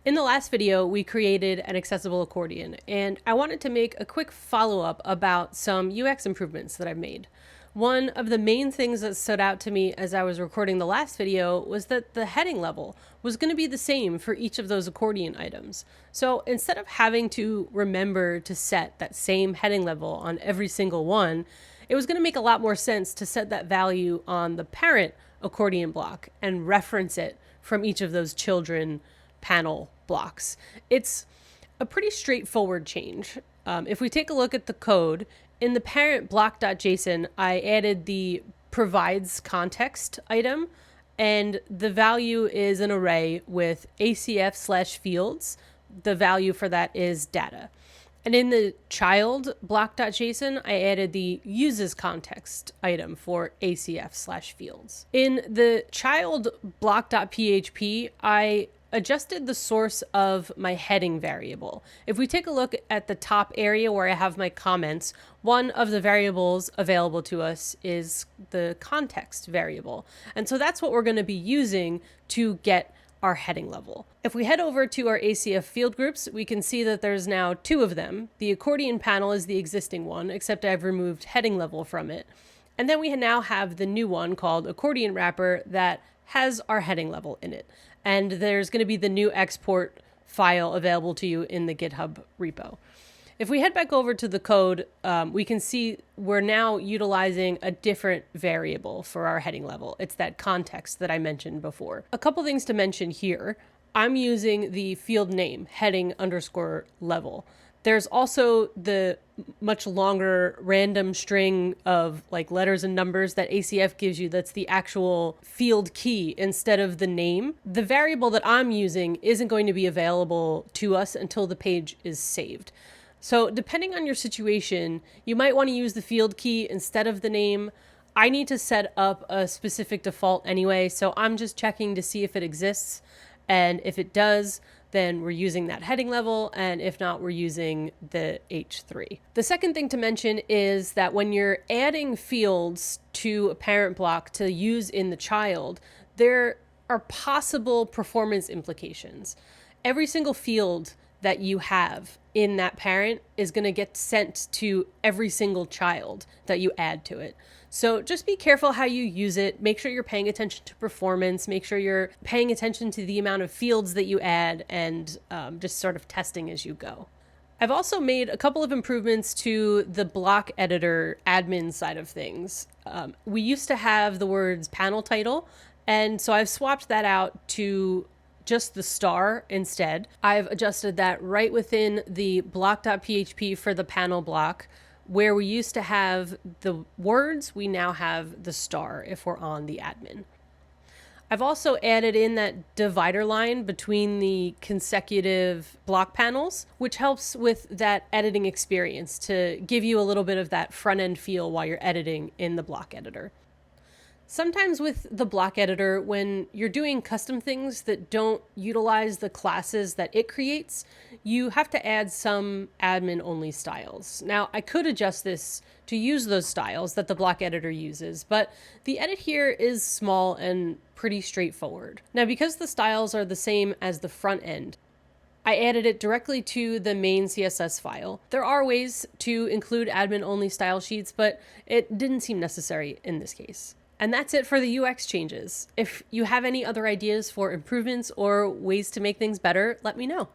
In the last video, we created an accessible accordion, and I wanted to make a quick follow-up about some UX improvements that I've made. One of the main things that stood out to me as I was recording the last video was that the heading level was going to be the same for each of those accordion items. So instead of having to remember to set that same heading level on every single one, it was going to make a lot more sense to set that value on the parent accordion block and reference it from each of those children panel blocks. It's a pretty straightforward change. If we take a look at the code, in the parent block.json, I added the provides context item, and the value is an array with ACF/fields. The value for that is data. And in the child block.json, I added the uses context item for ACF/fields. In the child block.php, I adjusted the source of my heading variable. If we take a look at the top area where I have my comments, one of the variables available to us is the context variable. And so that's what we're going to be using to get our heading level. If we head over to our ACF field groups, we can see that there's now two of them. The accordion panel is the existing one, except I've removed heading level from it. And then we now have the new one called accordion wrapper that has our heading level in it. And there's going to be the new export file available to you in the GitHub repo. If we head back over to the code, we can see we're now utilizing a different variable for our heading level. It's that context that I mentioned before. A couple things to mention here. I'm using the field name heading_level. There's also the much longer random string of like letters and numbers that ACF gives you that's the actual field key instead of the name. The variable that I'm using isn't going to be available to us until the page is saved. So depending on your situation, you might want to use the field key instead of the name. I need to set up a specific default anyway, so I'm just checking to see if it exists. And if it does, then we're using that heading level, and if not, we're using the H3. The second thing to mention is that when you're adding fields to a parent block to use in the child, there are possible performance implications. Every single field that you have in that parent is going to get sent to every single child that you add to it. So just be careful how you use it. Make sure you're paying attention to performance. Make sure you're paying attention to the amount of fields that you add, and just sort of testing as you go. I've also made a couple of improvements to the block editor admin side of things. We used to have the words panel title, and so I've swapped that out to just the star instead. I've adjusted that right within the block.php for the panel block. Where we used to have the words, we now have the star if we're on the admin. I've also added in that divider line between the consecutive block panels, which helps with that editing experience to give you a little bit of that front end feel while you're editing in the block editor. Sometimes with the block editor, when you're doing custom things that don't utilize the classes that it creates, you have to add some admin-only styles. Now, I could adjust this to use those styles that the block editor uses, but the edit here is small and pretty straightforward. Now, because the styles are the same as the front end, I added it directly to the main CSS file. There are ways to include admin-only style sheets, but it didn't seem necessary in this case. And that's it for the UX changes. If you have any other ideas for improvements or ways to make things better, let me know.